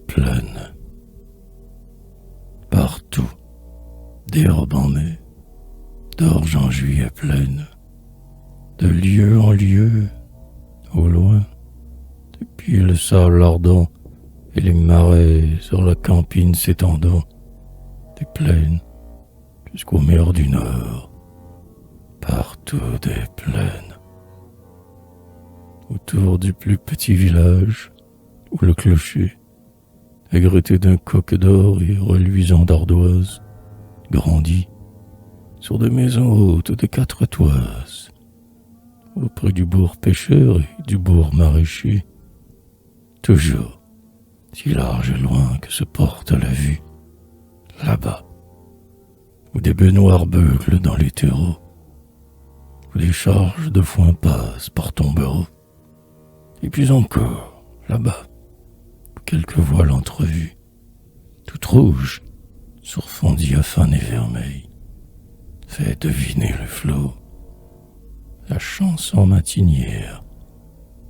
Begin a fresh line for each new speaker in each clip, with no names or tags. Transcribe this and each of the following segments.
plaines. Partout, d'herbe en mai, d'orge en juillet pleine, de lieu en lieu, au loin, depuis le sable ardent et les marais sur la campine s'étendant, des plaines jusqu'aux mers du Nord, partout des plaines. Autour du plus petit village, où le clocher, agrité d'un coq d'or et reluisant d'ardoise, grandit sur des maisons hautes de 4 toises, auprès du bourg pêcheur et du bourg maraîcher, toujours si large et loin que se porte la vue, là-bas, où des baignoires beuglent dans les terreaux, où des charges de foin passent par tombereaux, et puis encore, là-bas, où quelques voiles entrevues, toutes rouges, sur fond diaphane et vermeil, fait deviner le flot, la chanson matinière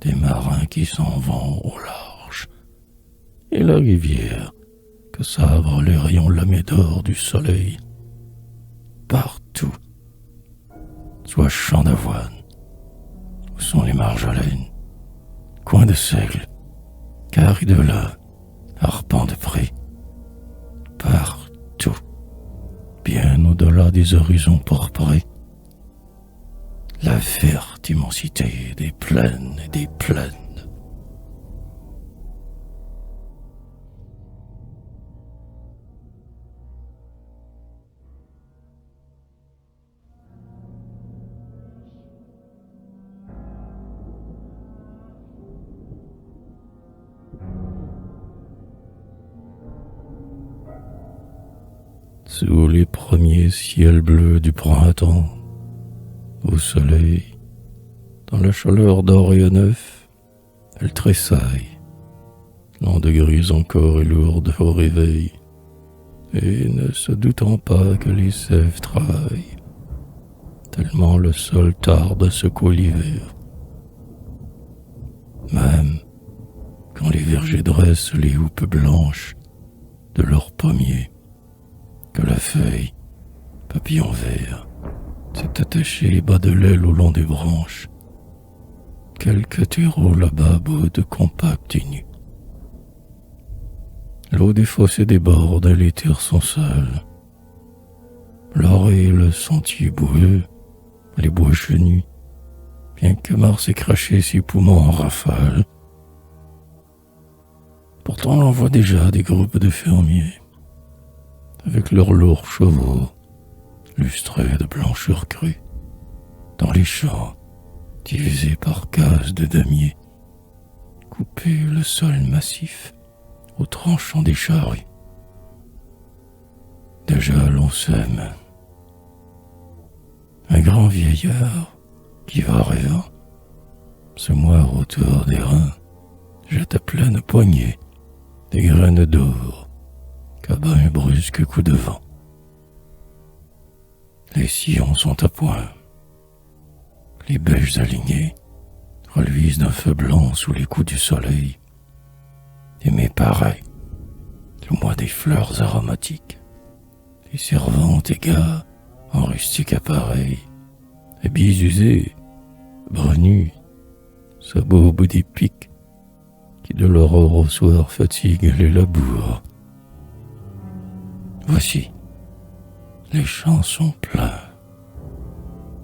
des marins qui s'en vont au large, et la rivière que sabrent les rayons lamés d'or du soleil. Partout, soit champs d'avoine, où sont les marjolaines, coins de seigle, carrés de lin, arpents de pré, partout, bien au-delà des horizons pourprés, la verte immensité des plaines et des plaines. Sous les premiers ciels bleus du printemps, au soleil, dans la chaleur d'or et neuf, elle tressaille, l'an de grise encore et lourde au réveil, et ne se doutant pas que les sèves travaillent, tellement le sol tarde à secouer l'hiver. Même quand les vergers dressent les houppes blanches de leurs pommiers, que la feuille, papillon vert, s'est attachée les bas de l'aile au long des branches. Quelques terreaux là-bas de compact et nu. L'eau des fossés déborde et les terres sont sales. L'or et le sentier boueux, les bois chenus, bien que Mars ait craché ses poumons en rafale. Pourtant l'on voit déjà des groupes de fermiers, avec leurs lourds chevaux, lustrés de blancheur crue, dans les champs, divisés par cases de damiers, couper le sol massif au tranchant des charrues. Déjà l'on sème. Un grand vieillard, qui va rêvant, se moire autour des reins, jette à pleine poignée des graines d'or, qu'abat un brusque coup de vent. Les sillons sont à point. Les bêches alignées reluisent d'un feu blanc sous les coups du soleil. Et mais pareil, le mois des fleurs aromatiques, les servantes et gars en rustique appareil, habits usés, bras nus, sabots au bout des pics, qui de l'aurore au soir fatiguent les labours. Voici, les champs sont pleins,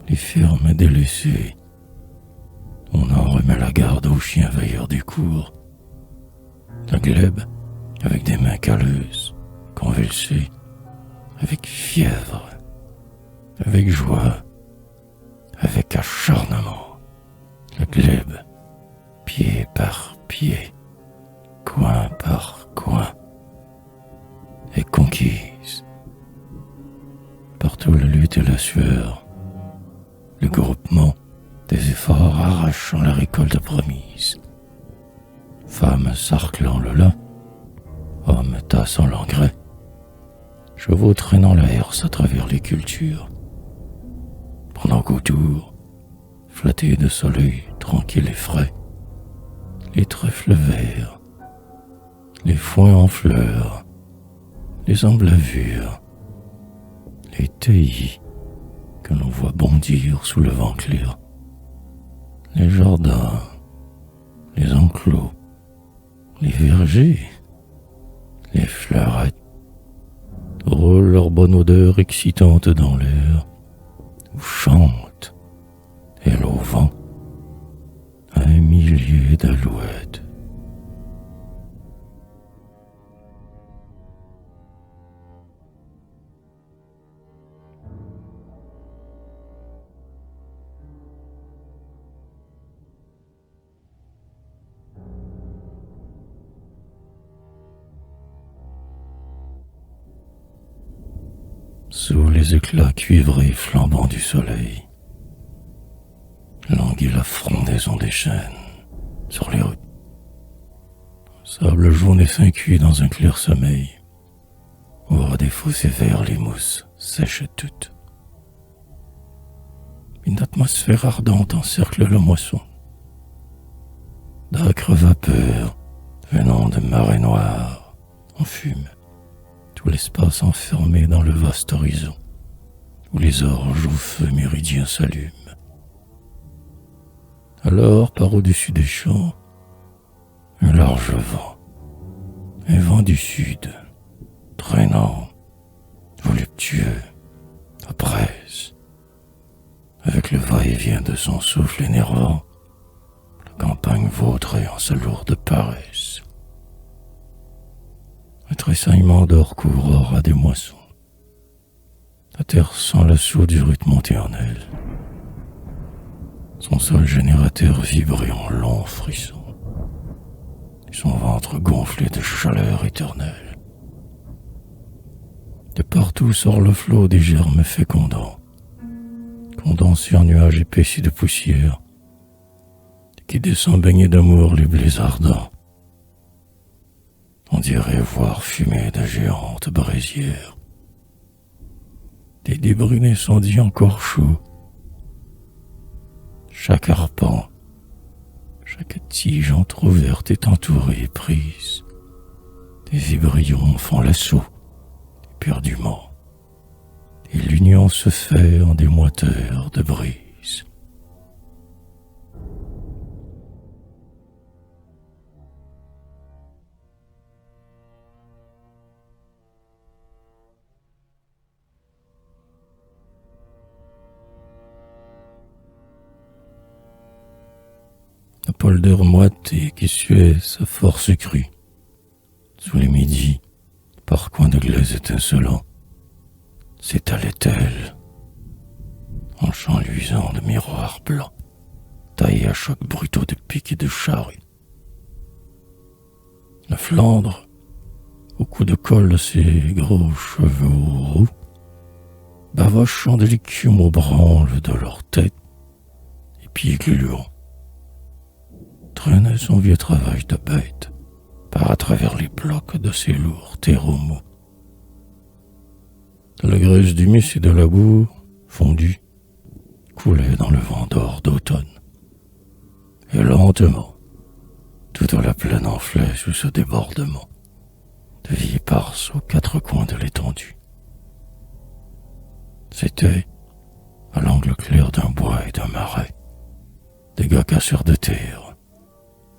les fermes délaissées. On en remet la garde aux chiens veilleurs des cours. La glèbe, avec des mains calleuses, convulsées, avec fièvre, avec joie, avec acharnement. La glèbe, pied par pied, coin par coin, est conquise. Partout la lutte et la sueur, le groupement des efforts arrachant la récolte promise. Femmes sarclant le lin, hommes tassant l'engrais, chevaux traînant la herse à travers les cultures. Pendant qu'autour, flattés de soleil tranquille et frais, les trèfles verts, les foins en fleurs, les emblavures, les taillis que l'on voit bondir sous le vent clair, les jardins, les enclos, les vergers, les fleurettes roulent leur bonne odeur excitante dans l'air, ou chantent, elles au vent, un millier d'alouettes. Sous les éclats cuivrés flambants du soleil, languit la frondaison des chênes sur les routes. Sable jaune et fin cuit dans un clair sommeil, hors des fossés verts les mousses sèches toutes. Une atmosphère ardente encercle la moisson. D'âcres vapeurs venant de marées noires en fume tout l'espace enfermé dans le vaste horizon où les orges au feu méridien s'allument. Alors, par au-dessus des champs, un large vent, un vent du sud, traînant, voluptueux, presse, avec le va-et-vient de son souffle énervant, la campagne vautrée en sa lourde paresse. Un tressaillement d'or couvrira des moissons. La terre sent l'assaut du rythme éternel. Son sol générateur vibrait en longs frissons, et son ventre gonflé de chaleur éternelle. De partout sort le flot des germes fécondants, condensés en nuages épaissis de poussière, qui descend baigner d'amour les blés ardents. On dirait voir fumer de géantes braisières, des débris d'incendie encore chauds. Chaque arpent, chaque tige entr'ouverte est entourée et prise. Des vibrillons font l'assaut, éperdument, et l'union se fait en des moiteurs de brise. La polder moite et qui suait sa force crue. Sous les midis, par coins de glaise étincelants, s'étalait-elle, en champs luisants de miroirs blancs, taillés à chocs brutaux de piques et de charrues. La Flandre, au cou de colle de ses gros cheveux roux, bavochant de l'écume aux branles de leur tête, et pieds gluants, traînait son vieux travail de bête par à travers les blocs de ses lourds terreaux mous. De la graisse d'humus et de la boue fondue coulait dans le vent d'or d'automne, et lentement, toute la plaine enflait sous ce débordement de vie éparse aux quatre coins de l'étendue. C'était, à l'angle clair d'un bois et d'un marais, des gars casseurs de terre,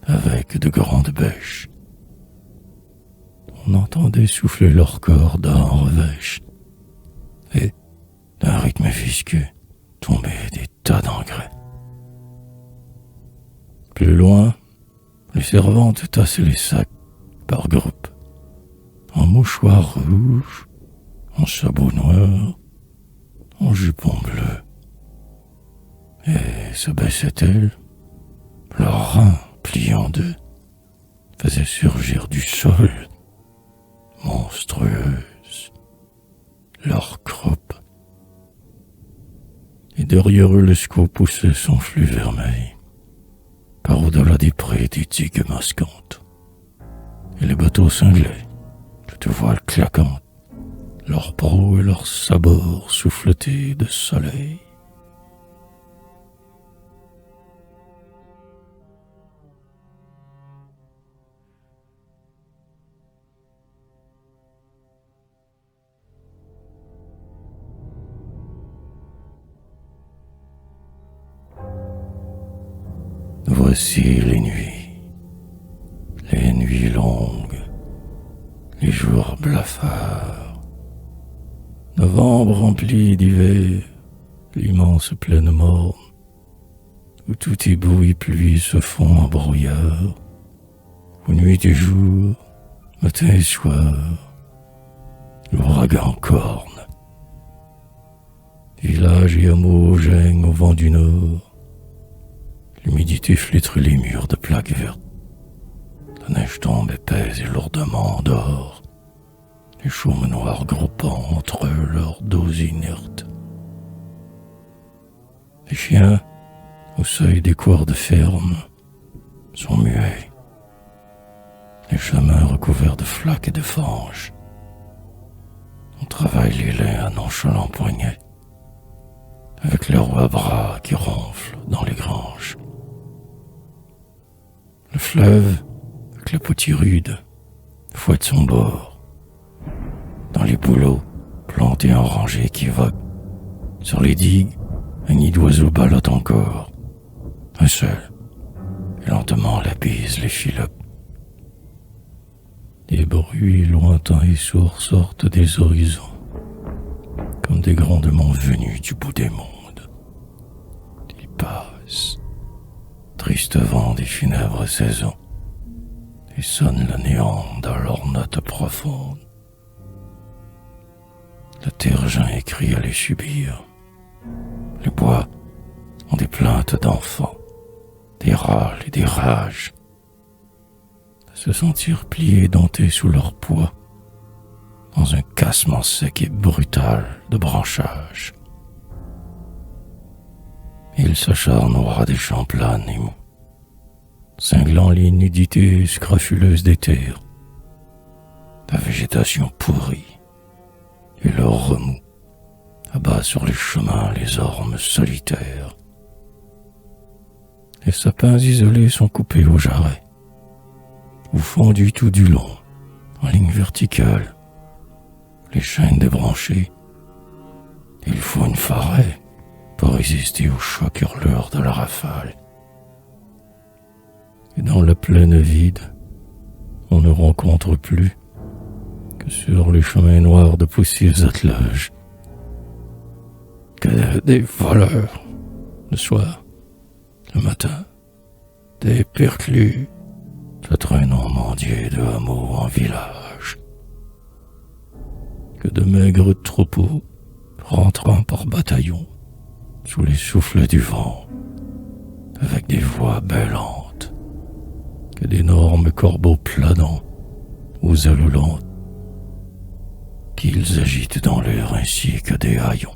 avec de grandes bêches. On entendait souffler leur cordes en revêche, et, d'un rythme visqueux, tombaient des tas d'engrais. Plus loin, les servantes tassaient les sacs par groupes, en mouchoirs rouges, en sabots noirs, en jupons bleus. Et se baissaient-elles, leurs reins pliés en deux, faisaient surgir du sol, monstrueuses, leurs croupes. Et derrière eux, le squaw poussait son flux vermeil, par au-delà des prés des digues masquantes. Et les bateaux cinglaient, toutes voiles claquantes, leurs prows et leurs sabords souffletés de soleil. Voici les nuits longues, les jours blafards. Novembre rempli d'hiver, l'immense plaine morne, où tout éboues et pluie se font en brouillard, où nuit et jour, matin et soir, l'ouragan corne. Villages et hameaux geignent au vent du nord, l'humidité flétrit les murs de plaques vertes, la neige tombe épaisse et lourdement dehors, les chaumes noirs groupant entre eux leurs dos inertes. Les chiens, au seuil des cours de ferme, sont muets. Les chemins recouverts de flaques et de fanges. On travaille les lains à nonchalants poignets, avec leurs roues à bras qui ronflent dans les granges. Le fleuve, avec le petit rude, fouette son bord. Dans les bouleaux, plantés en rangées qui voguent. Sur les digues, un nid d'oiseaux ballotte encore. Un seul, et lentement la bise les filoque. Des bruits lointains et sourds sortent des horizons, comme des grondements venus du bout des mondes. Ils passent, triste vent des funèbres saisons, et sonnent le néant dans leurs notes profondes. Le terre-jeune écrit à les subir. Les bois ont des plaintes d'enfants, des râles et des rages. De se sentir pliés et dentés sous leur poids, dans un cassement sec et brutal de branchage. Ils s'acharnent au ras des champs planes et mous, cinglant les nudités scrofuleuses des terres, la végétation pourrie et leur remous abat sur les chemins les ormes solitaires. Les sapins isolés sont coupés au jarret, ou fondus tout du long, en ligne verticale, les chaînes débranchées. Il faut une forêt pour résister au choc hurleur de la rafale. Et dans la plaine vide, on ne rencontre plus que sur les chemins noirs de poussives attelages que des voleurs le soir, le matin, des perclus se traînant mendier de hameau en village, que de maigres troupeaux rentrant par bataillon sous les souffles du vent, avec des voix bêlantes, que d'énormes corbeaux planants aux ailes lentes, qu'ils agitent dans l'air ainsi que des haillons.